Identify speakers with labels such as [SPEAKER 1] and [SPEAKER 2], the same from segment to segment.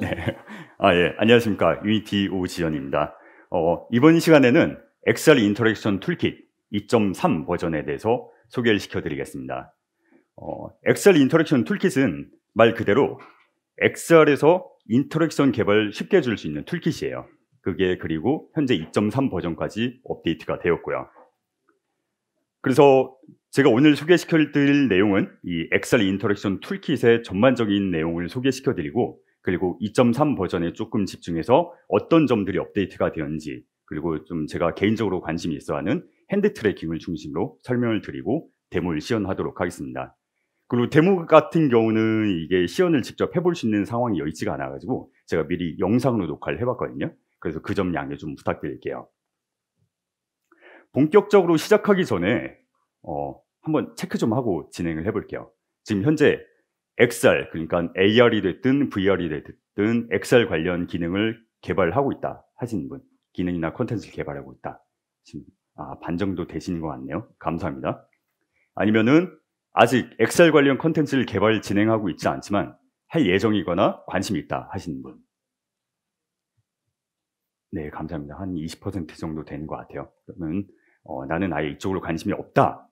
[SPEAKER 1] 네. 예. 안녕하십니까. 유니티 오지연입니다. 이번 시간에는 XR 인터랙션 툴킷 2.3 버전에 대해서 소개를 시켜드리겠습니다. XR 인터랙션 툴킷은 말 그대로 XR에서 인터랙션 개발 쉽게 해줄 수 있는 툴킷이에요. 그게 그리고 현재 2.3 버전까지 업데이트가 되었고요. 그래서 제가 오늘 소개시켜드릴 내용은 이 XR 인터랙션 툴킷의 전반적인 내용을 소개시켜드리고, 그리고 2.3 버전에 조금 집중해서 어떤 점들이 업데이트가 되었는지, 그리고 좀 제가 개인적으로 관심이 있어하는 핸드 트래킹을 중심으로 설명을 드리고 데모를 시연하도록 하겠습니다. 그리고 데모 같은 경우는 이게 시연을 직접 해볼 수 있는 상황이 여의치가 않아가지고 제가 미리 영상으로 녹화를 해봤거든요. 그래서 그 점 양해 좀 부탁드릴게요. 본격적으로 시작하기 전에 한번 체크 좀 하고 진행을 해볼게요. 지금 현재 XR, 그러니까 AR이 됐든 VR이 됐든 XR 관련 기능을 개발하고 있다 하시는 분, 기능이나 콘텐츠를 개발하고 있다. 지금 반 정도 되시는 것 같네요. 감사합니다. 아니면은 아직 XR 관련 콘텐츠를 개발 진행하고 있지 않지만 할 예정이거나 관심이 있다 하시는 분. 네, 감사합니다. 한 20% 정도 되는 것 같아요. 그러면 나는 아예 이쪽으로 관심이 없다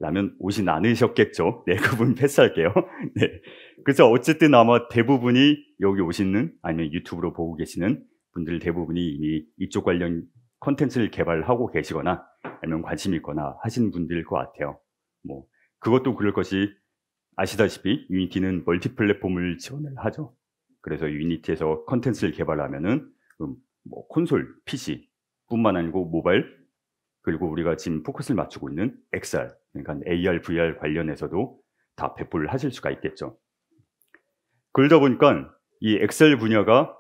[SPEAKER 1] 라면 오진 않으셨겠죠. 네, 그분 패스할게요. 네. 그래서 어쨌든 아마 대부분이 여기 오시는, 아니면 유튜브로 보고 계시는 분들 대부분이 이미 이쪽 관련 컨텐츠를 개발하고 계시거나 아니면 관심이 있거나 하시는 분들일 것 같아요. 뭐 그것도 그럴 것이, 아시다시피 유니티는 멀티 플랫폼을 지원을 하죠. 그래서 유니티에서 컨텐츠를 개발하면은 뭐 콘솔, PC 뿐만 아니고 모바일, 그리고 우리가 지금 포커스를 맞추고 있는 XR, 그러니까 AR, VR 관련해서도 다 배포를 하실 수가 있겠죠. 그러다 보니까 이 XR 분야가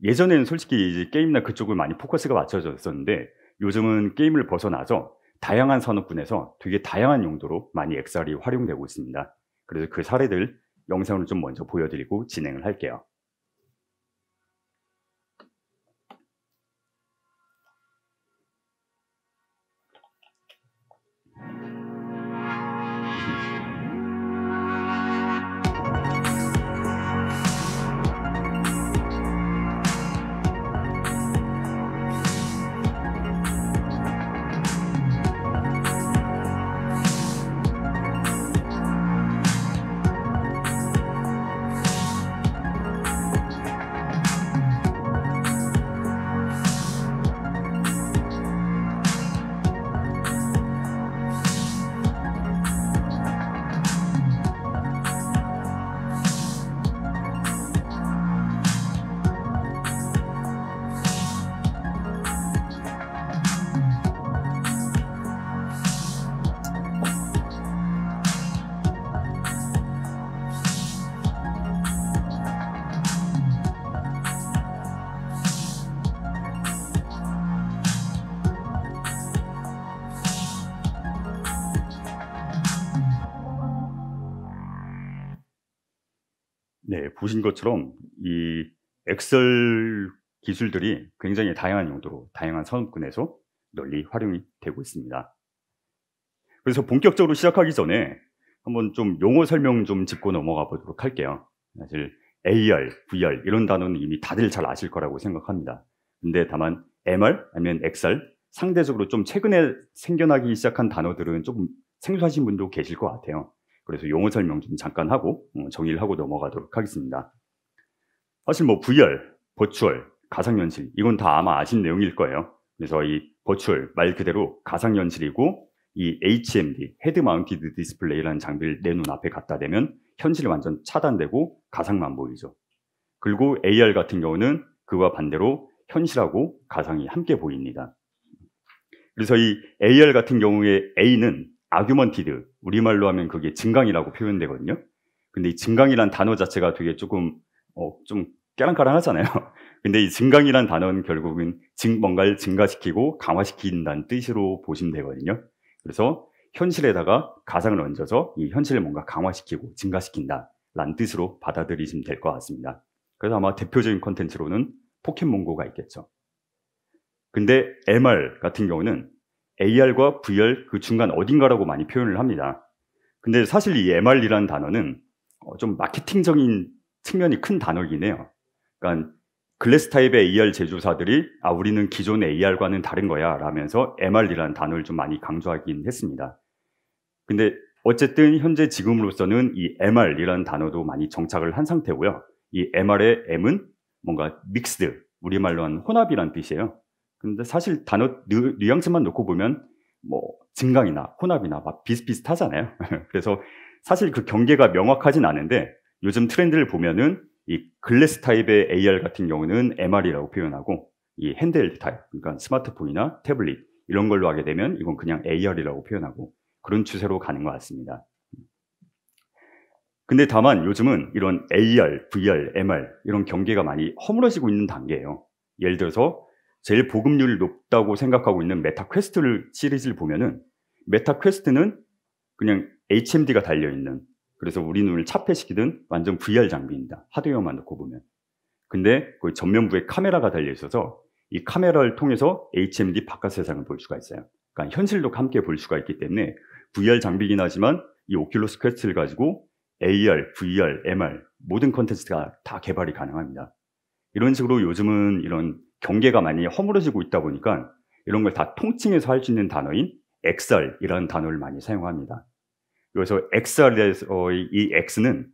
[SPEAKER 1] 예전에는 솔직히 이제 게임이나 그쪽을 많이 포커스가 맞춰져 있었는데, 요즘은 게임을 벗어나서 다양한 산업군에서 되게 다양한 용도로 많이 XR이 활용되고 있습니다. 그래서 그 사례들 영상을 좀 먼저 보여드리고 진행을 할게요. 네, 보신 것처럼 이 XR 기술들이 굉장히 다양한 용도로 다양한 산업군에서 널리 활용이 되고 있습니다. 그래서 본격적으로 시작하기 전에 한번 좀 용어 설명 좀 짚고 넘어가 보도록 할게요. 사실 AR, VR 이런 단어는 이미 다들 잘 아실 거라고 생각합니다. 근데 다만 MR 아니면 XR, 상대적으로 좀 최근에 생겨나기 시작한 단어들은 조금 생소하신 분도 계실 것 같아요. 그래서 용어 설명 좀 잠깐 하고 정의를 하고 넘어가도록 하겠습니다. 사실 뭐 VR, 버추얼, 가상현실 이건 다 아마 아신 내용일 거예요. 그래서 이 버추얼 말 그대로 가상현실이고, 이 HMD, 헤드 마운티드 디스플레이라는 장비를 내 눈앞에 갖다 대면 현실이 완전 차단되고 가상만 보이죠. 그리고 AR 같은 경우는 그와 반대로 현실하고 가상이 함께 보입니다. 그래서 이 AR 같은 경우에 A는 아규먼티드, 우리말로 하면 그게 증강이라고 표현되거든요. 근데 이 증강이란 단어 자체가 되게 조금 좀 깨랑까랑하잖아요. 근데 이 증강이란 단어는 결국은 뭔가를 증가시키고 강화시킨다는 뜻으로 보시면 되거든요. 그래서 현실에다가 가상을 얹어서 이 현실을 뭔가 강화시키고 증가시킨다라는 뜻으로 받아들이시면 될 것 같습니다. 그래서 아마 대표적인 콘텐츠로는 포켓몬고가 있겠죠. 근데 MR 같은 경우는 AR과 VR 그 중간 어딘가라고 많이 표현을 합니다. 근데 사실 이 MR이라는 단어는 좀 마케팅적인 측면이 큰 단어이긴 해요. 그러니까 글래스 타입의 AR 제조사들이 우리는 기존의 AR과는 다른 거야 라면서 MR이라는 단어를 좀 많이 강조하긴 했습니다. 근데 어쨌든 현재 지금으로서는 이 MR이라는 단어도 많이 정착을 한 상태고요. 이 MR의 M은 뭔가 믹스드, 우리말로 한 혼합이라는 뜻이에요. 근데 사실 단어 뉘앙스만 놓고 보면 뭐 증강이나 혼합이나 막 비슷비슷하잖아요. 그래서 사실 그 경계가 명확하진 않은데 요즘 트렌드를 보면은 이 글래스 타입의 AR 같은 경우는 MR이라고 표현하고 이 핸드헬드 타입, 그러니까 스마트폰이나 태블릿 이런 걸로 하게 되면 이건 그냥 AR이라고 표현하고 그런 추세로 가는 것 같습니다. 근데 다만 요즘은 이런 AR, VR, MR 이런 경계가 많이 허물어지고 있는 단계예요. 예를 들어서 제일 보급률이 높다고 생각하고 있는 메타 퀘스트 시리즈를 보면은 메타 퀘스트는 그냥 HMD가 달려있는, 그래서 우리 눈을 차폐시키든 완전 VR 장비입니다. 하드웨어만 놓고 보면. 근데 거기 전면부에 카메라가 달려있어서 이 카메라를 통해서 HMD 바깥 세상을 볼 수가 있어요. 그러니까 현실도 함께 볼 수가 있기 때문에 VR 장비이긴 하지만 이 오큘러스 퀘스트를 가지고 AR, VR, MR 모든 컨텐츠가 다 개발이 가능합니다. 이런 식으로 요즘은 이런 경계가 많이 허물어지고 있다 보니까 이런 걸 다 통칭해서 할 수 있는 단어인 XR이라는 단어를 많이 사용합니다. 그래서 XR에서의 이 X는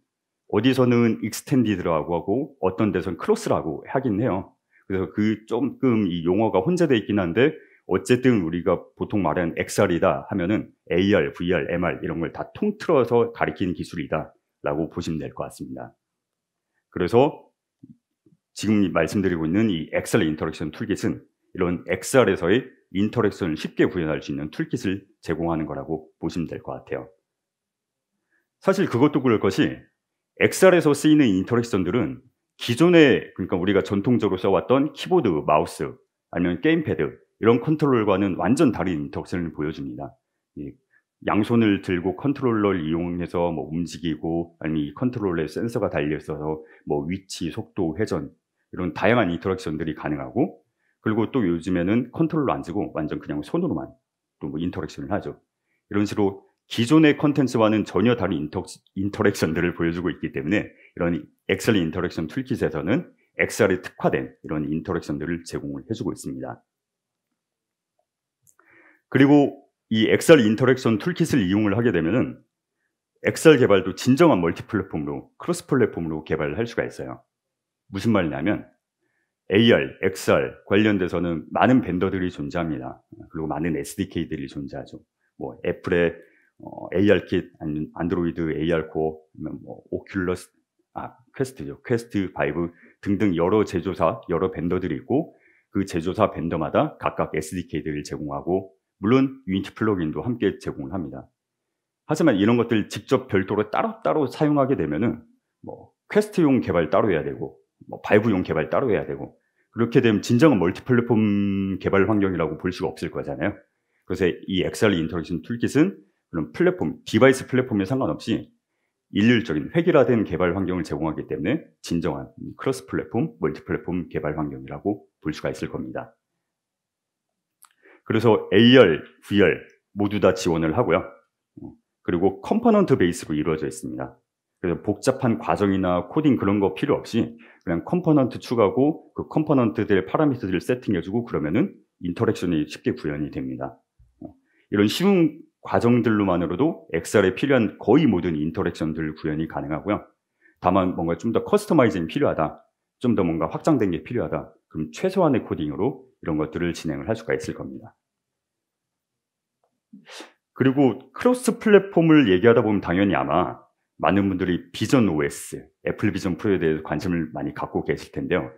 [SPEAKER 1] 어디서는 익스텐디드라고 하고 어떤 데서는 크로스라고 하긴 해요. 그래서 그 조금 이 용어가 혼재되어 있긴 한데 어쨌든 우리가 보통 말하는 XR이다 하면은 AR, VR, MR 이런 걸 다 통틀어서 가리키는 기술이다 라고 보시면 될 것 같습니다. 그래서 지금 말씀드리고 있는 이 XR 인터랙션 툴킷은 이런 XR에서의 인터랙션을 쉽게 구현할 수 있는 툴킷을 제공하는 거라고 보시면 될 것 같아요. 사실 그것도 그럴 것이 XR에서 쓰이는 인터랙션들은 기존에, 그러니까 우리가 전통적으로 써왔던 키보드, 마우스 아니면 게임패드 이런 컨트롤러과는 완전 다른 인터랙션을 보여줍니다. 양손을 들고 컨트롤러를 이용해서 뭐 움직이고 아니면 이 컨트롤러에 센서가 달려있어서 뭐 위치, 속도, 회전 이런 다양한 인터랙션들이 가능하고, 그리고 또 요즘에는 컨트롤러 안 쓰고 완전 그냥 손으로만 또 뭐 인터랙션을 하죠. 이런 식으로 기존의 컨텐츠와는 전혀 다른 인터랙션들을 보여주고 있기 때문에 이런 XR 인터랙션 툴킷에서는 XR에 특화된 이런 인터랙션들을 제공을 해주고 있습니다. 그리고 이 XR 인터랙션 툴킷을 이용을 하게 되면은 XR 개발도 진정한 멀티 플랫폼으로, 크로스 플랫폼으로 개발을 할 수가 있어요. 무슨 말이냐면 AR, XR 관련돼서는 많은 벤더들이 존재합니다. 그리고 많은 SDK들이 존재하죠. 뭐 애플의 AR킷, 아니면 안드로이드 AR 코어, 뭐 오큘러스, 퀘스트죠. 퀘스트 5 등등 여러 제조사, 여러 벤더들이 있고 그 제조사 벤더마다 각각 SDK들을 제공하고 물론 유니티 플러그인도 함께 제공을 합니다. 하지만 이런 것들 직접 별도로 따로따로 사용하게 되면은 뭐 퀘스트용 개발 따로 해야 되고 뭐 바이브용 개발 따로 해야 되고 그렇게 되면 진정한 멀티 플랫폼 개발 환경이라고 볼 수가 없을 거잖아요. 그래서 이 XR 인터랙션 툴킷은 그런 플랫폼, 디바이스 플랫폼에 상관없이 일률적인 획일화된 개발 환경을 제공하기 때문에 진정한 크로스 플랫폼, 멀티 플랫폼 개발 환경이라고 볼 수가 있을 겁니다. 그래서 AR, VR 모두 다 지원을 하고요. 그리고 컴포넌트 베이스로 이루어져 있습니다. 그래서 복잡한 과정이나 코딩 그런 거 필요 없이 그냥 컴포넌트 추가하고 그 컴포넌트들의 파라미터들을 세팅해주고 그러면은 인터랙션이 쉽게 구현이 됩니다. 이런 쉬운 과정들로만으로도 XR에 필요한 거의 모든 인터랙션들 구현이 가능하고요. 다만 뭔가 좀 더 커스터마이징이 필요하다, 좀 더 뭔가 확장된 게 필요하다, 그럼 최소한의 코딩으로 이런 것들을 진행을 할 수가 있을 겁니다. 그리고 크로스 플랫폼을 얘기하다 보면 당연히 아마 많은 분들이 비전 OS, 애플 비전 프로에 대해서 관심을 많이 갖고 계실 텐데요.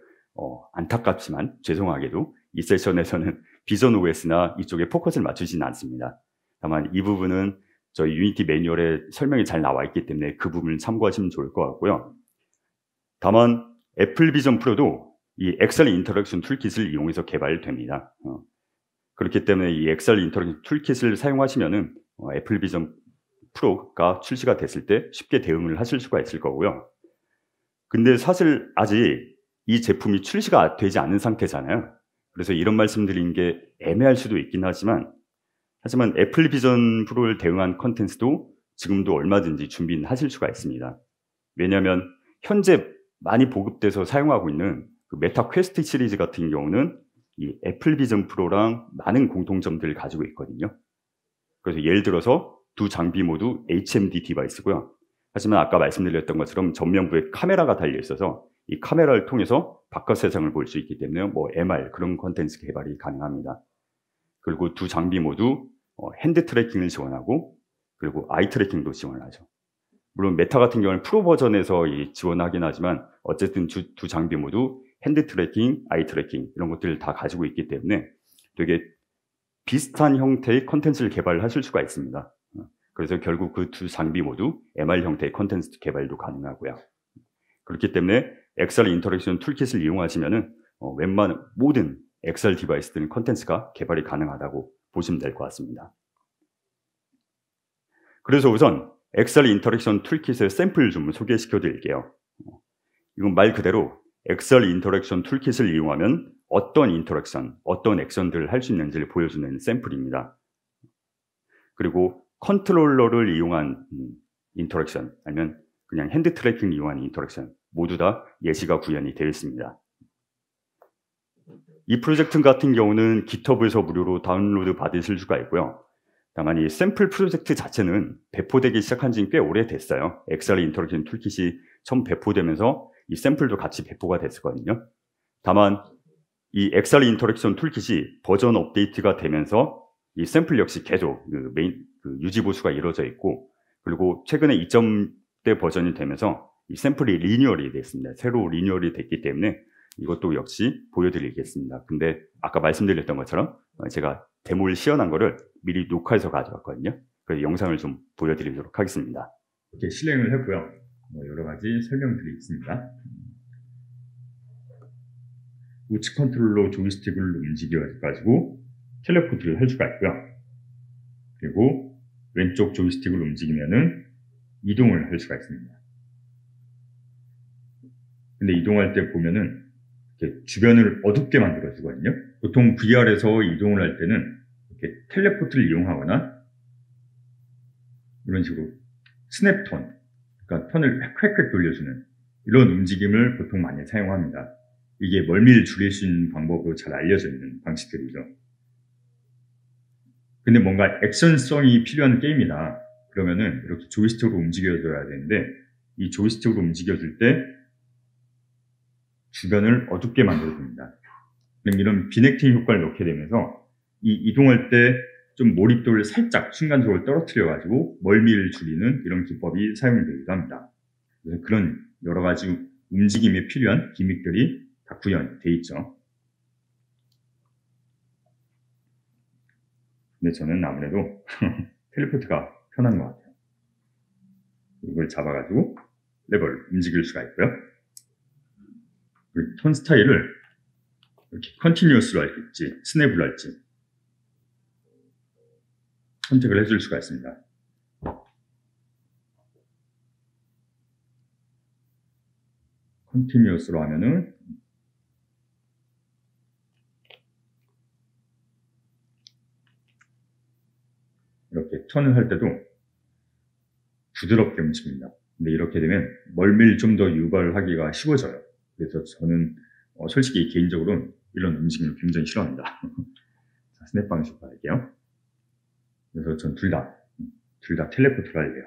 [SPEAKER 1] 안타깝지만 죄송하게도 이 세션에서는 비전 OS나 이쪽에 포커스를 맞추지는 않습니다. 다만 이 부분은 저희 유니티 매뉴얼에 설명이 잘 나와 있기 때문에 그 부분을 참고하시면 좋을 것 같고요. 다만 애플 비전 프로도 이 XR 인터랙션 툴킷을 이용해서 개발됩니다. 그렇기 때문에 이 XR 인터랙션 툴킷을 사용하시면은 애플 비전 프로가 출시가 됐을 때 쉽게 대응을 하실 수가 있을 거고요. 근데 사실 아직 이 제품이 출시가 되지 않은 상태잖아요. 그래서 이런 말씀드린 게 애매할 수도 있긴 하지만 애플 비전 프로를 대응한 컨텐츠도 지금도 얼마든지 준비는 하실 수가 있습니다. 왜냐하면 현재 많이 보급돼서 사용하고 있는 그 메타 퀘스트 시리즈 같은 경우는 이 애플 비전 프로랑 많은 공통점들을 가지고 있거든요. 그래서 예를 들어서 두 장비 모두 HMD 디바이스고요. 하지만 아까 말씀드렸던 것처럼 전면부에 카메라가 달려 있어서 이 카메라를 통해서 바깥 세상을 볼 수 있기 때문에 뭐 MR 그런 콘텐츠 개발이 가능합니다. 그리고 두 장비 모두 핸드 트래킹을 지원하고 그리고 아이 트래킹도 지원하죠. 물론 메타 같은 경우는 프로 버전에서 지원하긴 하지만 어쨌든 두 장비 모두 핸드 트래킹, 아이 트래킹 이런 것들을 다 가지고 있기 때문에 되게 비슷한 형태의 컨텐츠를 개발하실 수가 있습니다. 그래서 결국 그 두 장비 모두 MR 형태의 컨텐츠 개발도 가능하고요. 그렇기 때문에 XR 인터랙션 툴킷을 이용하시면은 웬만한 모든 XR 디바이스들 컨텐츠가 개발이 가능하다고 보시면 될 것 같습니다. 그래서 우선 XR 인터랙션 툴킷의 샘플 좀 소개시켜 드릴게요. 이건 말 그대로 XR 인터랙션 툴킷을 이용하면 어떤 인터랙션, 어떤 액션들을 할 수 있는지를 보여주는 샘플입니다. 그리고 컨트롤러를 이용한 인터랙션 아니면 그냥 핸드 트래킹을 이용한 인터랙션 모두 다 예시가 구현이 되어 있습니다. 이 프로젝트 같은 경우는 GitHub에서 무료로 다운로드 받으실 수가 있고요. 다만 이 샘플 프로젝트 자체는 배포되기 시작한 지는 꽤 오래됐어요. XR 인터랙션 툴킷이 처음 배포되면서 이 샘플도 같이 배포가 됐었거든요. 다만 이 XR 인터랙션 툴킷이 버전 업데이트가 되면서 이 샘플 역시 계속 유지 보수가 이루어져 있고 그리고 최근에 2.0대 버전이 되면서 이 샘플이 리뉴얼이 됐습니다. 새로 리뉴얼이 됐기 때문에 이것도 역시 보여드리겠습니다. 근데 아까 말씀드렸던 것처럼 제가 데모를 시연한 거를 미리 녹화해서 가져왔거든요. 그래서 영상을 좀 보여드리도록 하겠습니다. 이렇게 실행을 했고요. 여러 가지 설명들이 있습니다. 우측 컨트롤러 조이스틱을 움직여가지고 텔레포트를 할 수가 있고요. 그리고 왼쪽 조이스틱을 움직이면은 이동을 할 수가 있습니다. 근데 이동할 때 보면은 이렇게 주변을 어둡게 만들어주거든요. 보통 VR에서 이동을 할 때는 이렇게 텔레포트를 이용하거나 이런 식으로 스냅턴, 그러니까 턴을 획획 돌려주는 이런 움직임을 보통 많이 사용합니다. 이게 멀미를 줄일 수 있는 방법으로 잘 알려져 있는 방식들이죠. 근데 뭔가 액션성이 필요한 게임이다. 그러면은 이렇게 조이스틱으로 움직여줘야 되는데 이 조이스틱으로 움직여줄 때 주변을 어둡게 만들어줍니다. 그럼 이런 비넥팅 효과를 넣게 되면서 이 이동할 때 좀 몰입도를 살짝 순간적으로 떨어뜨려가지고 멀미를 줄이는 이런 기법이 사용되기도 합니다. 그래서 그런 여러 가지 움직임에 필요한 기믹들이 다 구현되어 있죠. 근데 저는 아무래도 텔레포트가 편한 것 같아요. 이걸 잡아가지고 레버를 움직일 수가 있고요. 그리고 턴 스타일을 이렇게 컨티뉴어스로 할지 스냅으로 할지 선택을 해줄 수가 있습니다. 컨티뉴어스로 하면은 이렇게 턴을 할 때도 부드럽게 움직입니다. 근데 이렇게 되면 멀미를 좀 더 유발하기가 쉬워져요. 그래서 저는 솔직히 개인적으로는 이런 움직임을 굉장히 싫어합니다. 자, 스냅 방식으로 할게요. 그래서 전 둘 다 텔레포트를 할게요.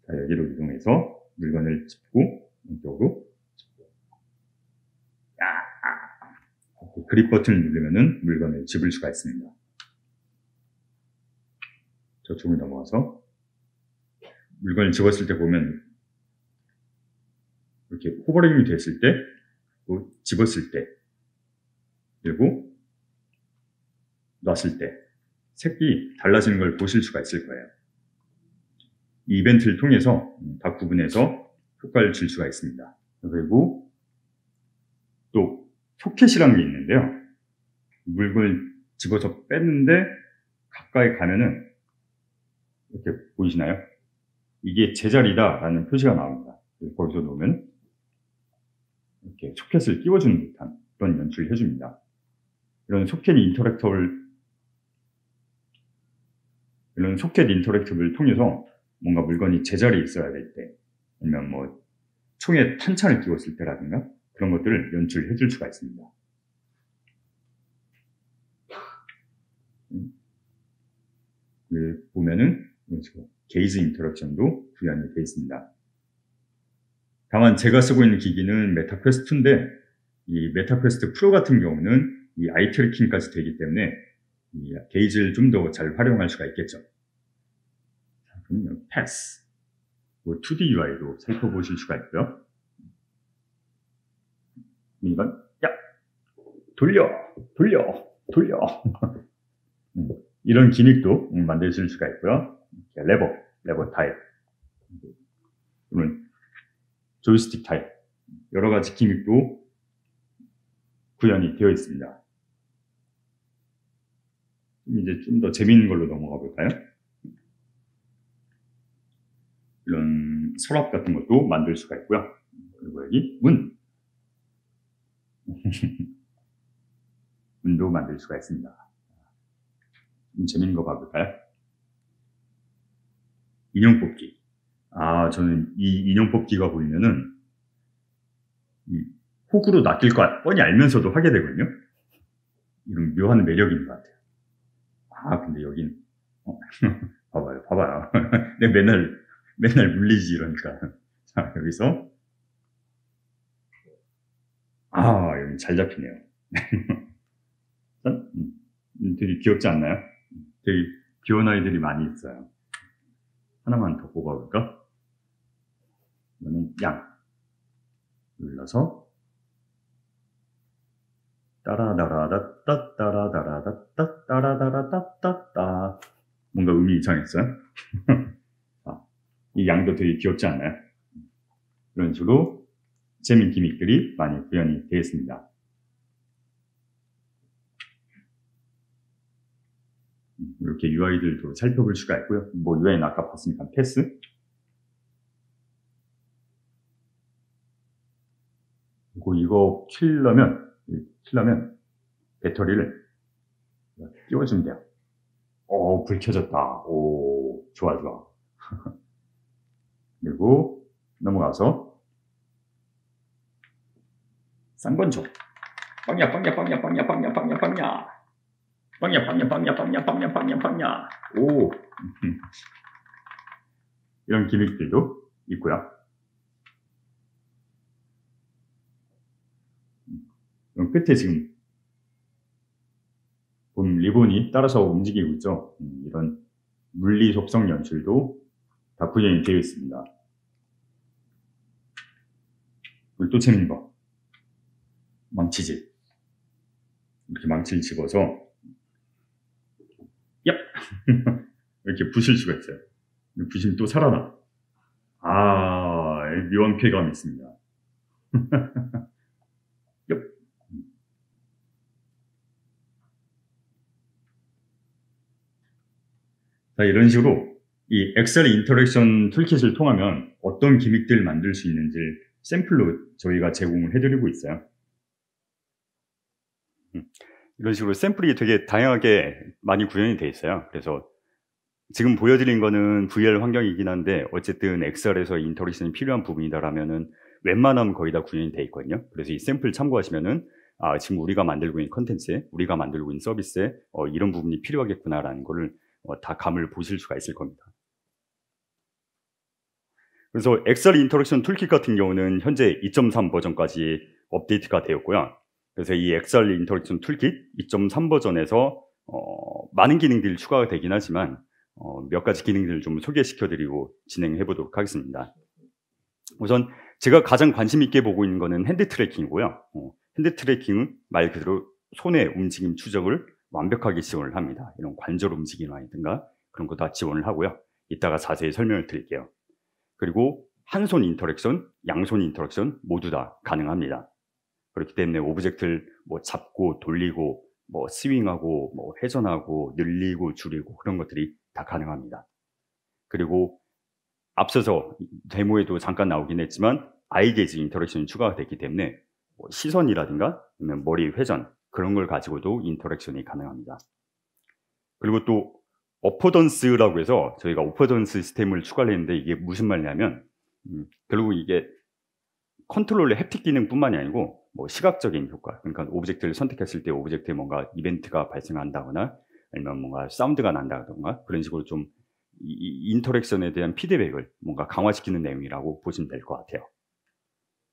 [SPEAKER 1] 자, 여기로 이동해서 물건을 짚고 이쪽으로 짚고 그립 버튼을 누르면은 물건을 집을 수가 있습니다. 저쪽을 넘어가서 물건을 집었을 때 보면 이렇게 호버링이 됐을 때, 집었을 때, 그리고 놨을 때 색이 달라지는 걸 보실 수가 있을 거예요. 이 이벤트를 통해서 다 구분해서 효과를 줄 수가 있습니다. 그리고 또 소켓이라는 게 있는데요. 물건을 집어서 뺐는데 가까이 가면은 이렇게 보이시나요? 이게 제자리다 라는 표시가 나옵니다. 거기서 놓으면 이렇게 소켓을 끼워주는 듯한 그런 연출을 해줍니다. 이런 소켓 인터랙터를 통해서 뭔가 물건이 제자리에 있어야 될 때, 아니면 뭐 총에 탄창을 끼웠을 때라든가 그런 것들을 연출해 줄 수가 있습니다. 보면은 이런 식으로 게이지 인터랙션도 구현이 되어 있습니다. 다만 제가 쓰고 있는 기기는 메타퀘스트 2인데 이 메타퀘스트 프로 같은 경우는 이 아이 트래킹까지 되기 때문에 이 게이지를 좀 더 잘 활용할 수가 있겠죠. 자, 그러면 패스, 2D UI도 살펴보실 수가 있고요. 이건 야 돌려 이런 기믹도 만드실 수가 있고요. 레버 타입, 또는 조이스틱 타입, 여러 가지 기믹도 구현이 되어 있습니다. 이제 좀 더 재미있는 걸로 넘어가 볼까요? 이런 서랍 같은 것도 만들 수가 있고요. 그리고 여기 문도 만들 수가 있습니다. 좀 재밌는 거 봐볼까요? 인형 뽑기. 저는 이 인형 뽑기가 보이면은 호구로 낚일 거 뻔히 알면서도 하게 되거든요. 이런 묘한 매력인 것 같아요. 근데 여긴 봐봐요. 내가 맨날 물리지 이러니까. 자, 여기서 여기 잘 잡히네요. 되게 귀엽지 않나요? 되게 귀여운 아이들이 많이 있어요. 하나만 더 뽑아볼까? 이거는 양. 눌러서 따라다라다따따라다라다따따라다라따따따. 뭔가 음이 이상했어요? 이 양도 되게 귀엽지 않나요? 이런 식으로 재미있는 기믹들이 많이 구현이 되어 있습니다. 이렇게 UI들도 살펴볼 수가 있고요. UI는 아까 봤으니까 패스. 그리고 이거 킬려면 배터리를 끼워주면 돼요. 불 켜졌다. 좋아. 그리고 넘어가서 쌍권총. 빵야. 이런 기믹들도 있고요. 끝에 지금 보면 리본이 따라서 움직이고 있죠. 이런 물리 속성 연출도 다 구현이 되어 있습니다. 그리고 또 재밌는 거, 망치질. 이렇게 망치를 집어서 이렇게 부실 수가 있어요. 부시면 또 살아나. 묘한 쾌감이 있습니다. 자, 이런 식으로 이 엑셀 인터랙션 툴킷을 통하면 어떤 기믹들을 만들 수 있는지 샘플로 저희가 제공을 해드리고 있어요. 이런 식으로 샘플이 되게 다양하게 많이 구현이 되어 있어요. 그래서 지금 보여드린 거는 VR 환경이긴 한데 어쨌든 엑셀에서 인터랙션이 필요한 부분이다라면은 웬만하면 거의 다 구현이 되어 있거든요. 그래서 이 샘플 참고하시면은 지금 우리가 만들고 있는 컨텐츠에, 우리가 만들고 있는 서비스에 이런 부분이 필요하겠구나라는 거를 다 감을 보실 수가 있을 겁니다. 그래서 엑셀 인터랙션 툴킷 같은 경우는 현재 2.3 버전까지 업데이트가 되었고요. 그래서 이 엑셀 인터랙션 툴킷 2.3 버전에서 많은 기능들이 추가가 되긴 하지만 몇 가지 기능들을 좀 소개시켜드리고 진행해 보도록 하겠습니다. 우선 제가 가장 관심 있게 보고 있는 거는 핸드 트래킹이고요. 핸드 트래킹은 말 그대로 손의 움직임 추적을 완벽하게 지원을 합니다. 이런 관절 움직임이라든가 그런 거 다 지원을 하고요. 이따가 자세히 설명을 드릴게요. 그리고 한 손 인터랙션, 양손 인터랙션 모두 다 가능합니다. 그렇기 때문에 오브젝트를 잡고 돌리고 스윙하고 회전하고 늘리고 줄이고 그런 것들이 다 가능합니다. 그리고 앞서서 데모에도 잠깐 나오긴 했지만 아이 게이지 인터랙션이 추가가 됐기 때문에 시선이라든가 아니면 머리 회전 그런 걸 가지고도 인터랙션이 가능합니다. 그리고 또 어포던스라고 해서 저희가 어포던스 시스템을 추가를 했는데 이게 무슨 말이냐면 결국 이게 컨트롤의 햅틱 기능뿐만이 아니고 뭐 시각적인 효과, 그러니까 오브젝트를 선택했을 때 오브젝트에 뭔가 이벤트가 발생한다거나 아니면 뭔가 사운드가 난다거나 그런 식으로 좀 이 인터랙션에 대한 피드백을 뭔가 강화시키는 내용이라고 보시면 될 것 같아요.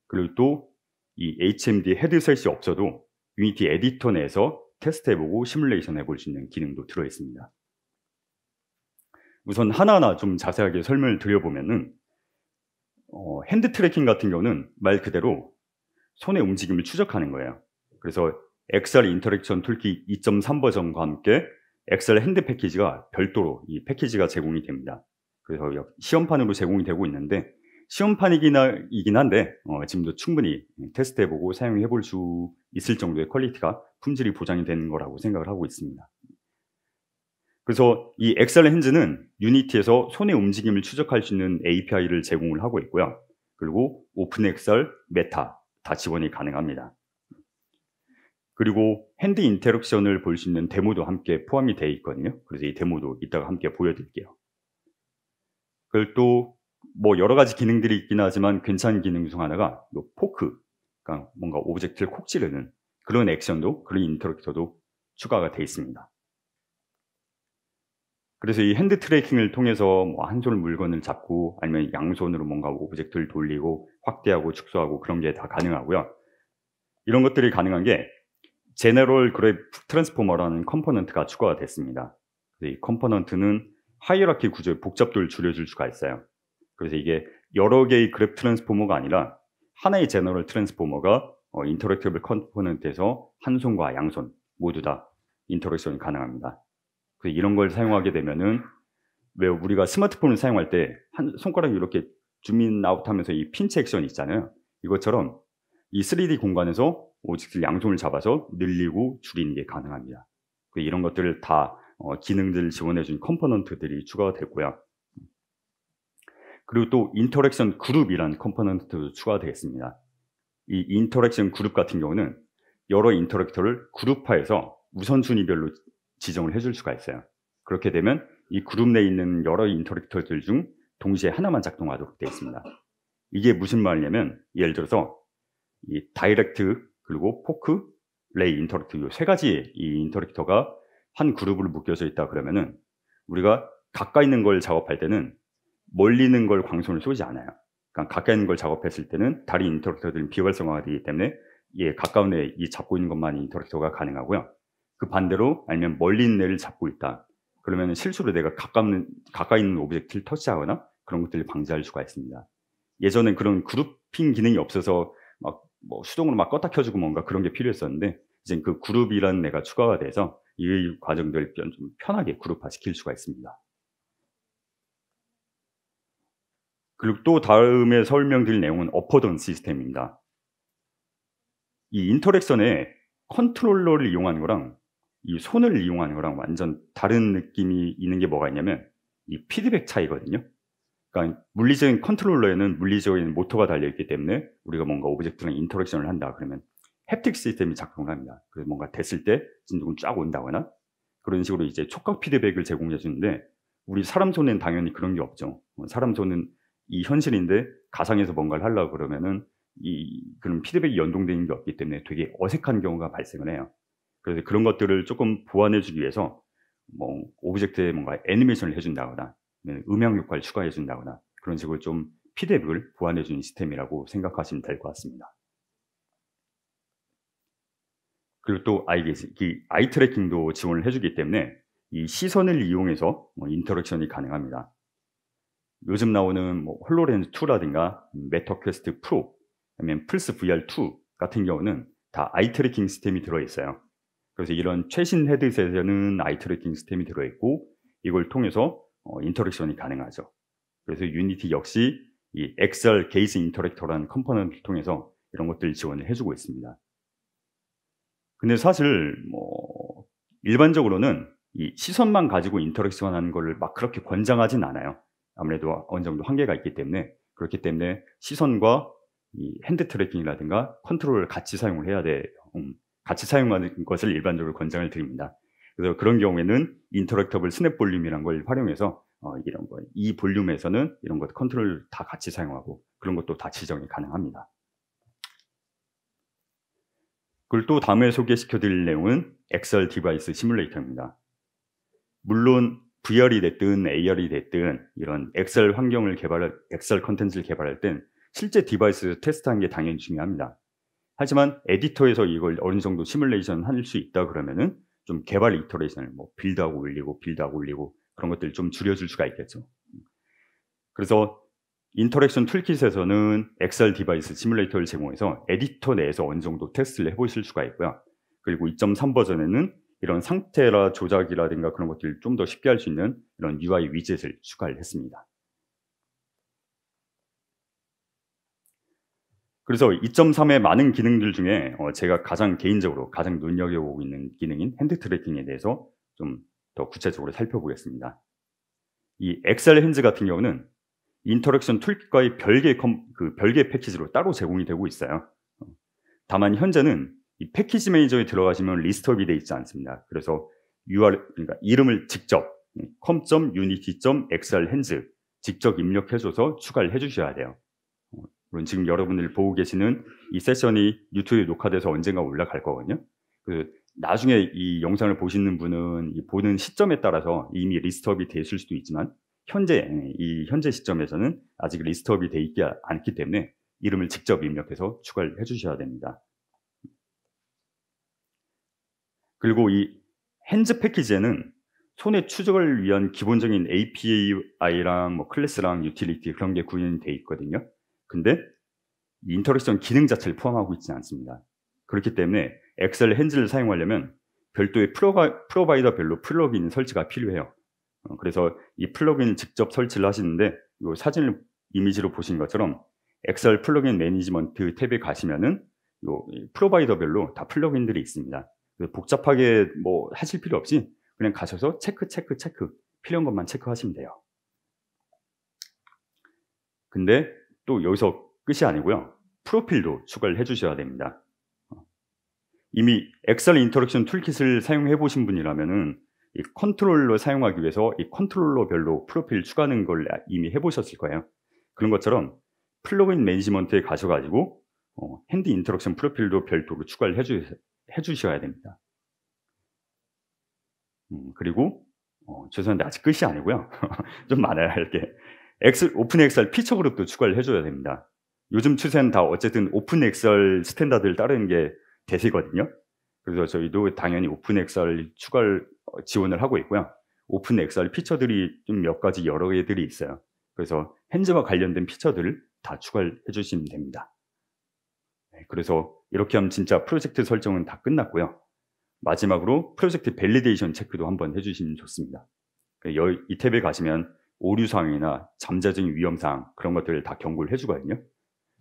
[SPEAKER 1] 그리고 또 이 HMD 헤드셋이 없어도 유니티 에디터 내에서 테스트해보고 시뮬레이션 해볼 수 있는 기능도 들어있습니다. 우선 하나하나 좀 자세하게 설명을 드려보면은 핸드 트래킹 같은 경우는 말 그대로 손의 움직임을 추적하는 거예요. 그래서 XR 인터랙션 툴킷 2.3 버전과 함께 XR 핸드 패키지가 별도로 이 패키지가 제공이 됩니다. 그래서 시험판으로 제공이 되고 있는데 시험판이긴 한데 지금도 충분히 테스트해보고 사용해볼 수 있을 정도의 퀄리티가 품질이 보장이 되는 거라고 생각을 하고 있습니다. 그래서 이 XR 핸즈는 유니티에서 손의 움직임을 추적할 수 있는 API를 제공을 하고 있고요. 그리고 오픈XR, 메타 다 지원이 가능합니다. 그리고 핸드 인터랙션을 볼 수 있는 데모도 함께 포함이 되어 있거든요. 그래서 이 데모도 이따가 함께 보여드릴게요. 그리고 또 뭐 여러 가지 기능들이 있긴 하지만 괜찮은 기능 중 하나가 포크, 그러니까 뭔가 오브젝트를 콕 찌르는 그런 액션도, 그런 인터랙터도 추가가 되어 있습니다. 그래서 이 핸드 트래킹을 통해서 뭐 한 손 물건을 잡고 아니면 양손으로 뭔가 오브젝트를 돌리고 확대하고 축소하고 그런 게 다 가능하고요. 이런 것들이 가능한 게 제너럴 그래프 트랜스포머라는 컴포넌트가 추가가 됐습니다. 이 컴포넌트는 하이어라키 구조의 복잡도를 줄여줄 수가 있어요. 그래서 이게 여러 개의 그래프 트랜스포머가 아니라 하나의 제너럴 트랜스포머가 인터랙티블 컴포넌트에서 한 손과 양손 모두 다 인터랙션이 가능합니다. 이런 걸 사용하게 되면은 왜 우리가 스마트폰을 사용할 때 한 손가락이 이렇게 줌인 아웃 하면서 이 핀치 액션이 있잖아요. 이것처럼 이 3D 공간에서 오브젝트 양손을 잡아서 늘리고 줄이는 게 가능합니다. 이런 것들을 다 기능들을 지원해준 컴포넌트들이 추가가 됐고요. 그리고 또 인터랙션 그룹이라는 컴포넌트도 추가가 되겠습니다. 이 인터랙션 그룹 같은 경우는 여러 인터랙터를 그룹화해서 우선순위별로 지정을 해줄 수가 있어요. 그렇게 되면 이 그룹 내에 있는 여러 인터랙터들 중 동시에 하나만 작동하도록 되어 있습니다. 이게 무슨 말이냐면 예를 들어서 이 다이렉트 그리고 포크, 레이 인터랙터 이 세 가지 이 인터랙터가 한 그룹으로 묶여져 있다 그러면은 우리가 가까이 있는 걸 작업할 때는 멀리 있는 걸 광선을 쏘지 않아요. 그러니까 가까이 있는 걸 작업했을 때는 다른 인터랙터들은 비활성화가 되기 때문에 가까운 애 이 잡고 있는 것만 인터랙터가 가능하고요. 그 반대로 아니면 멀리 있는 애를 잡고 있다. 그러면 실수로 내가 가까이 있는 오브젝트를 터치하거나 그런 것들을 방지할 수가 있습니다. 예전엔 그런 그룹핑 기능이 없어서 막 뭐 수동으로 막 껐다 켜주고 뭔가 그런 게 필요했었는데 이제 그 그룹이라는 애가 추가가 돼서 이 과정들을 좀 편하게 그룹화 시킬 수가 있습니다. 그리고 또 다음에 설명드릴 내용은 어퍼던 시스템입니다. 이 인터랙션에 컨트롤러를 이용하는 거랑 이 손을 이용하는 거랑 완전 다른 느낌이 있는 게 뭐가 있냐면 이 피드백 차이거든요. 그러니까 물리적인 컨트롤러에는 물리적인 모터가 달려있기 때문에 우리가 뭔가 오브젝트랑 인터랙션을 한다 그러면 햅틱 시스템이 작동을 합니다. 그래서 뭔가 됐을 때 진동이 쫙 온다거나 그런 식으로 이제 촉각 피드백을 제공해 주는데 우리 사람 손에는 당연히 그런 게 없죠. 사람 손은 이 현실인데 가상에서 뭔가를 하려고 그러면은 그런 피드백이 연동되는 게 없기 때문에 되게 어색한 경우가 발생을 해요. 그래서 그런 것들을 조금 보완해 주기 위해서 뭐 오브젝트에 뭔가 애니메이션을 해준다거나 음향 효과를 추가해 준다거나 그런 식으로 좀 피드백을 보완해 주는 시스템이라고 생각하시면 될 것 같습니다. 그리고 또 아이 트래킹도 지원을 해주기 때문에 이 시선을 이용해서 인터랙션이 가능합니다. 요즘 나오는 뭐 홀로렌즈 2라든가 메타 퀘스트 프로 아니면 플스 VR2 같은 경우는 다 아이 트래킹 시스템이 들어있어요. 그래서 이런 최신 헤드셋에는 아이 트래킹 시스템이 들어있고 이걸 통해서 인터랙션이 가능하죠. 그래서 유니티 역시 이 XR 게이지 인터랙터라는 컴포넌트를 통해서 이런 것들을 지원을 해주고 있습니다. 근데 사실 뭐 일반적으로는 이 시선만 가지고 인터랙션 하는 거를 막 그렇게 권장하진 않아요. 아무래도 어느 정도 한계가 있기 때문에 그렇기 때문에 시선과 이 핸드 트래킹이라든가 컨트롤을 같이 사용을 해야 돼요. 같이 사용하는 것을 일반적으로 권장을 드립니다. 그래서 그런 경우에는 인터랙터블 스냅 볼륨이라는 걸 활용해서 이런 거, 이 볼륨에서는 이런 것 컨트롤 다 같이 사용하고 그런 것도 다 지정이 가능합니다. 그리고 또 다음에 소개시켜 드릴 내용은 엑셀 디바이스 시뮬레이터입니다. 물론 VR이 됐든 AR이 됐든 이런 엑셀 엑셀 컨텐츠를 개발할 땐 실제 디바이스 테스트하는 게 당연히 중요합니다. 하지만 에디터에서 이걸 어느 정도 시뮬레이션 할 수 있다 그러면은 좀 개발 이터레이션을 뭐 빌드하고 올리고 그런 것들을 좀 줄여줄 수가 있겠죠. 그래서 인터랙션 툴킷에서는 엑셀 디바이스 시뮬레이터를 제공해서 에디터 내에서 어느 정도 테스트를 해보실 수가 있고요. 그리고 2.3 버전에는 이런 상태라 조작이라든가 그런 것들을 좀 더 쉽게 할 수 있는 이런 UI 위젯을 추가를 했습니다. 그래서 2.3의 많은 기능들 중에 제가 개인적으로 가장 눈여겨보고 있는 기능인 핸드 트래킹에 대해서 좀 더 구체적으로 살펴보겠습니다. 이 엑셀 핸즈 같은 경우는 인터랙션 툴kit과의 별개 패키지로 따로 제공이 되고 있어요. 다만 현재는 이 패키지 매니저에 들어가시면 리스트업이 되어 있지 않습니다. 그래서 그러니까 이름을 직접 com.unity.xlhands 직접 입력해줘서 추가를 해주셔야 돼요. 물론 지금 여러분들이 보고 계시는 이 세션이 유튜브에 녹화돼서 언젠가 올라갈 거거든요. 나중에 이 영상을 보시는 분은 이 보는 시점에 따라서 이미 리스트업이 돼 있을 수도 있지만 현재 시점에서는 아직 리스트업이 돼 있지 않기 때문에 이름을 직접 입력해서 추가를 해주셔야 됩니다. 그리고 이 핸즈 패키지에는 손의 추적을 위한 기본적인 API랑 뭐 클래스랑 유틸리티 그런 게 구현이 돼 있거든요. 근데 이 인터랙션 기능 자체를 포함하고 있지는 않습니다. 그렇기 때문에 엑셀 핸즈를 사용하려면 별도의 프로바이더별로 플러그인 설치가 필요해요. 그래서 이 플러그인을 직접 설치를 하시는데 이 사진을 이미지로 보신 것처럼 엑셀 플러그인 매니지먼트 탭에 가시면은 이 프로바이더별로 다 플러그인들이 있습니다. 복잡하게 뭐 하실 필요 없이 그냥 가셔서 체크 필요한 것만 체크하시면 돼요. 근데 또 여기서 끝이 아니고요. 프로필도 추가를 해주셔야 됩니다. 이미 엑셀 인터랙션 툴킷을 사용해 보신 분이라면은 이 컨트롤러 사용하기 위해서 이 컨트롤러별로 프로필 추가하는 걸 이미 해보셨을 거예요. 그런 것처럼 플러그인 매니지먼트에 가셔가지고 핸드 인터랙션 프로필도 별도로 추가를 해주셔야 됩니다. 그리고 죄송한데 아직 끝이 아니고요. 좀 많아야 할 게 오픈 엑셀 피처 그룹도 추가를 해줘야 됩니다. 요즘 추세는 다 어쨌든 오픈 엑셀 스탠다드를 따르는 게 대세거든요. 그래서 저희도 당연히 오픈 엑셀 추가를 지원을 하고 있고요. 오픈 엑셀 피처들이 좀 몇 가지 여러 개들이 있어요. 그래서 핸즈와 관련된 피처들을 다 추가를 해주시면 됩니다. 그래서 이렇게 하면 진짜 프로젝트 설정은 다 끝났고요. 마지막으로 프로젝트 밸리데이션 체크도 한번 해주시면 좋습니다. 이 탭에 가시면 오류사항이나 잠재적인 위험사항 그런 것들을 다 경고를 해주거든요.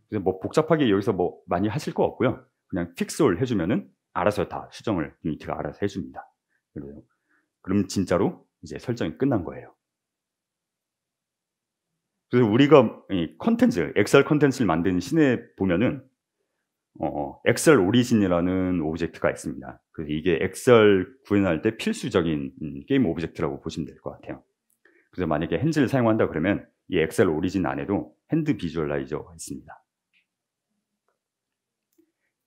[SPEAKER 1] 그래서 뭐 복잡하게 여기서 뭐 많이 하실 거 없고요. 그냥 픽스올 해주면은 알아서 다 수정을 유니티가 알아서 해줍니다. 그럼 진짜로 이제 설정이 끝난 거예요. 그래서 우리가 이 엑셀 컨텐츠를 만드는 신에 보면은 엑셀 오리진이라는 오브젝트가 있습니다. 그래서 이게 엑셀 구현할 때 필수적인 게임 오브젝트라고 보시면 될 것 같아요. 그래서 만약에 핸즈를 사용한다 그러면 이 엑셀 오리진 안에도 핸드 비주얼라이저가 있습니다.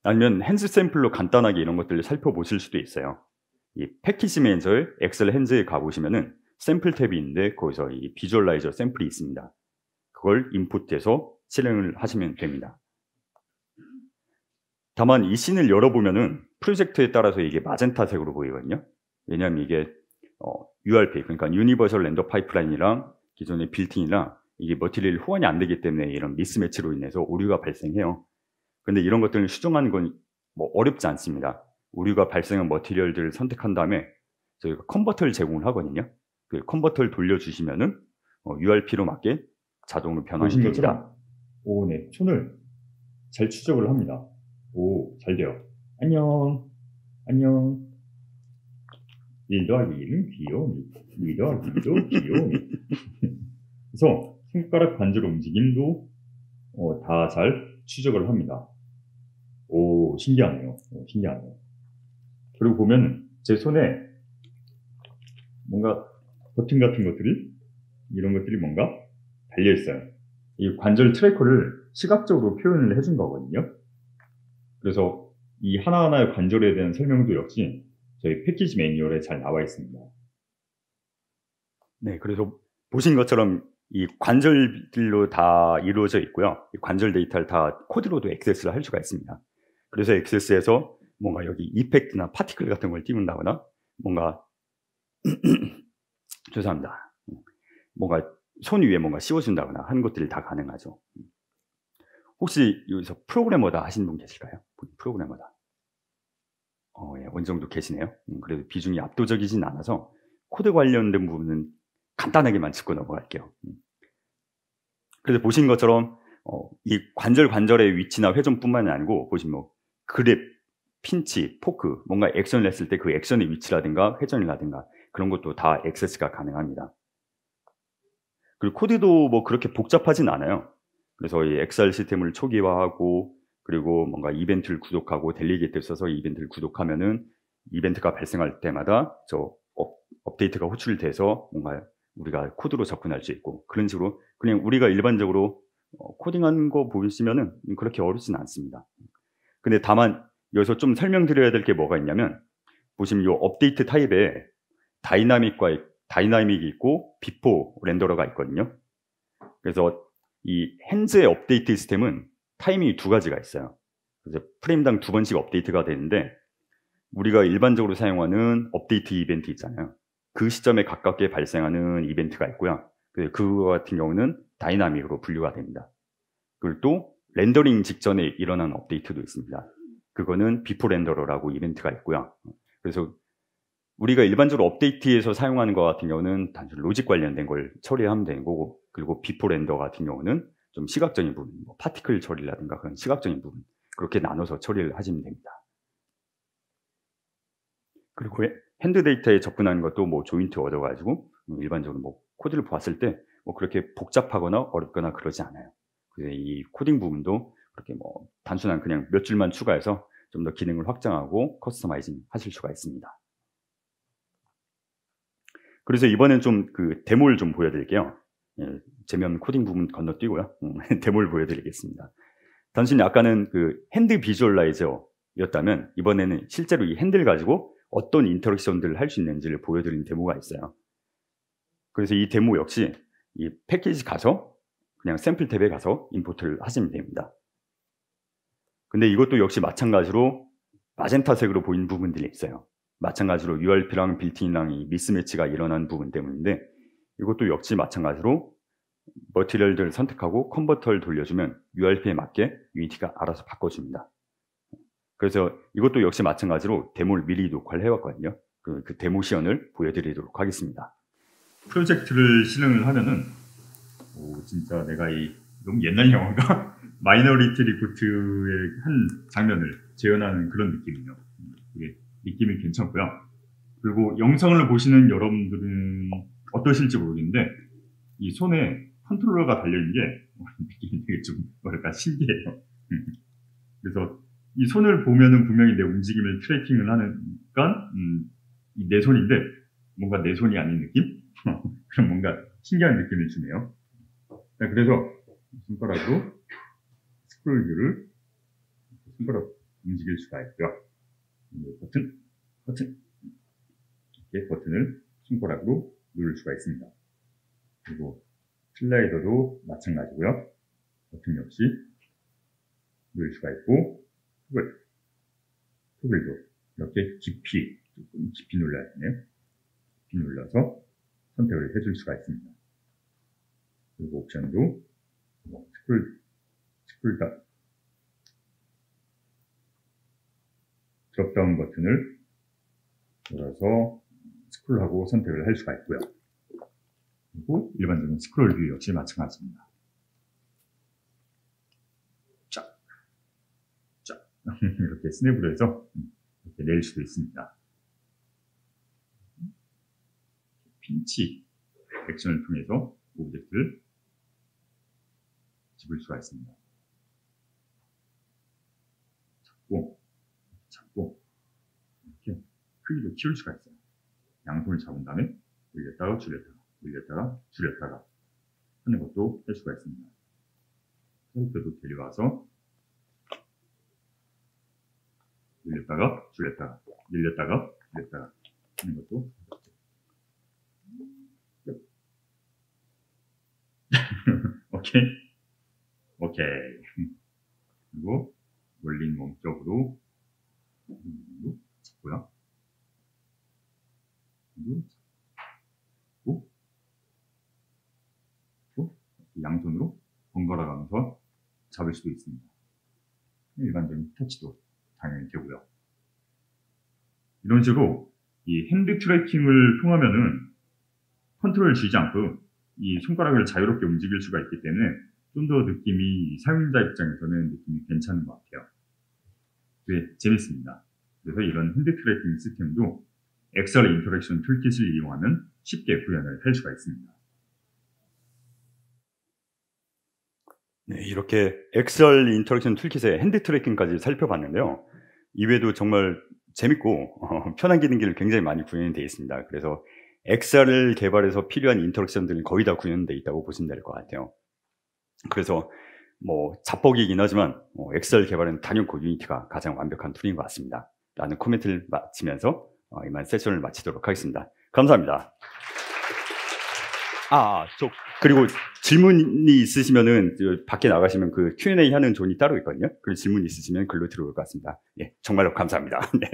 [SPEAKER 1] 아니면 핸즈 샘플로 간단하게 이런 것들을 살펴보실 수도 있어요. 이 패키지 매니저에 엑셀 핸즈에 가보시면은 샘플 탭이 있는데 거기서 이 비주얼라이저 샘플이 있습니다. 그걸 인풋해서 실행을 하시면 됩니다. 다만 이 씬을 열어보면은 프로젝트에 따라서 이게 마젠타색으로 보이거든요. 왜냐하면 이게 URP, 그러니까 유니버설 렌더 파이프라인이랑 기존의 빌트인이랑 이게 머티리얼 호환이 안 되기 때문에 이런 미스매치로 인해서 오류가 발생해요. 근데 이런 것들을 수정하는 건 뭐 어렵지 않습니다. 오류가 발생한 머티리얼들을 선택한 다음에 저희가 컨버터를 제공을 하거든요. 그 컨버터를 돌려주시면은 URP로 맞게 자동으로 변환이 됩니다. 보신 것처럼
[SPEAKER 2] 네, 촌을 잘 추적을 합니다. 잘 돼요. 안녕. 리더하기는 귀여우니. 그래서 손가락 관절 움직임도 다 잘 추적을 합니다. 신기하네요. 그리고 보면 제 손에 뭔가 버튼 같은 것들이 이런 것들이 뭔가 달려 있어요. 이 관절 트래커를 시각적으로 표현을 해준 거거든요. 그래서 이 하나하나의 관절에 대한 설명도 역시 저희 패키지 매뉴얼에 잘 나와 있습니다.
[SPEAKER 1] 네, 그래서 보신 것처럼 이 관절들로 다 이루어져 있고요. 이 관절 데이터를 다 코드로도 액세스를 할 수가 있습니다. 그래서 액세스에서 뭔가 여기 이펙트나 파티클 같은 걸 띄운다거나 뭔가 죄송합니다. 뭔가 손 위에 뭔가 씌워준다거나 하는 것들이 다 가능하죠. 혹시 여기서 프로그래머다 하시는 분 계실까요? 프로그래머다. 예, 어느 정도 계시네요. 그래도 비중이 압도적이진 않아서 코드 관련된 부분은 간단하게만 짚고 넘어갈게요. 그래서 보신 것처럼 이 관절의 위치나 회전뿐만이 아니고 보시면 뭐 그립, 핀치, 포크, 뭔가 액션을 했을 때 그 액션의 위치라든가 회전이라든가 그런 것도 다 액세스가 가능합니다. 그리고 코드도 뭐 그렇게 복잡하진 않아요. 그래서 이 XR 시스템을 초기화하고 그리고 뭔가 이벤트를 구독하고 델리게이트를 써서 이벤트를 구독하면은 이벤트가 발생할 때마다 저 업데이트가 호출돼서 뭔가 우리가 코드로 접근할 수 있고 그런 식으로 그냥 우리가 일반적으로 코딩하는 거 보시면은 그렇게 어렵진 않습니다. 근데 다만 여기서 좀 설명드려야 될 게 뭐가 있냐면 보시면 이 업데이트 타입에 다이나믹이 있고 비포 렌더러가 있거든요. 그래서 이 핸즈의 업데이트 시스템은 타이밍이 두 가지가 있어요. 그래서 프레임당 2번씩 업데이트가 되는데 우리가 일반적으로 사용하는 업데이트 이벤트 있잖아요. 그 시점에 가깝게 발생하는 이벤트가 있고요. 그거 같은 경우는 다이나믹으로 분류가 됩니다. 그리고 또 렌더링 직전에 일어나는 업데이트도 있습니다. 그거는 비포 렌더러라고 이벤트가 있고요. 그래서 우리가 일반적으로 업데이트에서 사용하는 것 같은 경우는 단순 로직 관련된 걸 처리하면 되는 거고, 그리고 비포 렌더 같은 경우는 좀 시각적인 부분, 뭐 파티클 처리라든가 그런 시각적인 부분, 그렇게 나눠서 처리를 하시면 됩니다. 그리고 핸드 데이터에 접근하는 것도 뭐 조인트 얻어가지고 일반적으로 뭐 코드를 보았을 때 뭐 그렇게 복잡하거나 어렵거나 그러지 않아요. 그래서 이 코딩 부분도 그렇게 뭐 단순한 그냥 몇 줄만 추가해서 좀 더 기능을 확장하고 커스터마이징 하실 수가 있습니다. 그래서 이번엔 좀 그 데모를 좀 보여드릴게요. 예, 제면 코딩 부분 건너뛰고요. 데모를 보여드리겠습니다. 단순히 아까는 그 핸드 비주얼라이저였다면 이번에는 실제로 이 핸들 가지고 어떤 인터랙션들을 할 수 있는지를 보여드리는 데모가 있어요. 그래서 이 데모 역시 이 패키지 가서 그냥 샘플 탭에 가서 임포트를 하시면 됩니다. 근데 이것도 역시 마찬가지로 마젠타색으로 보이는 부분들이 있어요. 마찬가지로 URP랑 빌트인랑 이 미스매치가 일어난 부분 때문인데 이것도 역시 마찬가지로 머티리얼들을 선택하고 컨버터를 돌려주면 URP에 맞게 유니티가 알아서 바꿔줍니다. 그래서 이것도 역시 마찬가지로 데모를 미리 녹화를 해왔거든요. 그 데모 시연을 보여드리도록 하겠습니다.
[SPEAKER 2] 프로젝트를 실행을 하면은 진짜 내가 이 너무 옛날 영화가 마이너리티 리포트의 한 장면을 재현하는 그런 느낌이에요. 이게 느낌이 괜찮고요. 그리고 영상을 보시는 여러분들은 어떠실지 모르겠는데 이 손에 컨트롤러가 달려있는 게 느낌이 되게 좀 뭐랄까 신기해요. 그래서 이 손을 보면은 분명히 내 움직임을 트래킹을 하니까 내 손인데 뭔가 내 손이 아닌 느낌? 그런 뭔가 신기한 느낌을 주네요. 그래서 손가락으로 스크롤 뷰를 손가락 움직일 수가 있고요. 버튼 이렇게 버튼을 손가락으로 누를 수가 있습니다. 그리고 슬라이더도 마찬가지고요. 버튼 역시 누를 수가 있고 토글도 이렇게 조금 깊이 눌러야 되네요. 깊이 눌러서 선택을 해줄 수가 있습니다. 그리고 옵션도 스크롤 드롭다운 버튼을 눌러서 스크롤하고 선택을 할 수가 있고요. 그리고 일반적인 스크롤 뷰 역시 마찬가지입니다. 이렇게 스냅으로 해서 이렇게 낼 수도 있습니다. 핀치 액션을 통해서 오브젝트를 집을 수가 있습니다. 잡고 이렇게 크기도 키울 수가 있어요. 양손을 잡은 다음에 늘렸다가 줄였다가 늘렸다가 줄였다가 하는 것도 할 수가 있습니다. 서울대도 데려와서 늘렸다가 줄였다가 늘렸다가 줄였다가 하는 것도 오케이. 그리고 몰린 원격으로 뭐야? 양손으로 번갈아 가면서 잡을 수도 있습니다. 일반적인 터치도 당연히 되고요. 이런 식으로 이 핸드 트래킹을 통하면은 컨트롤을 쥐지 않고 이 손가락을 자유롭게 움직일 수가 있기 때문에 좀 더 느낌이 사용자 입장에서는 느낌이 괜찮은 것 같아요. 네, 재밌습니다. 그래서 이런 핸드 트래킹 시스템도 엑셀 인터랙션 툴킷을 이용하면 쉽게 구현을 할 수가 있습니다.
[SPEAKER 1] 네, 이렇게 엑셀 인터랙션 툴킷의 핸드 트래킹까지 살펴봤는데요. 이외에도 정말 재밌고 편한 기능들이 굉장히 많이 구현이 되어 있습니다. 그래서 엑셀을 개발해서 필요한 인터랙션들은 거의 다 구현되어 있다고 보시면 될 것 같아요. 그래서 뭐 자뻑이긴 하지만 엑셀 개발은 단연코 유니티가 가장 완벽한 툴인 것 같습니다. 라는 코멘트를 마치면서 이만 세션을 마치도록 하겠습니다. 감사합니다. 그리고 질문이 있으시면은 밖에 나가시면 그 Q&A 하는 존이 따로 있거든요. 그리고 질문 있으시면 글로 들어올 것 같습니다. 예, 정말로 감사합니다. 네.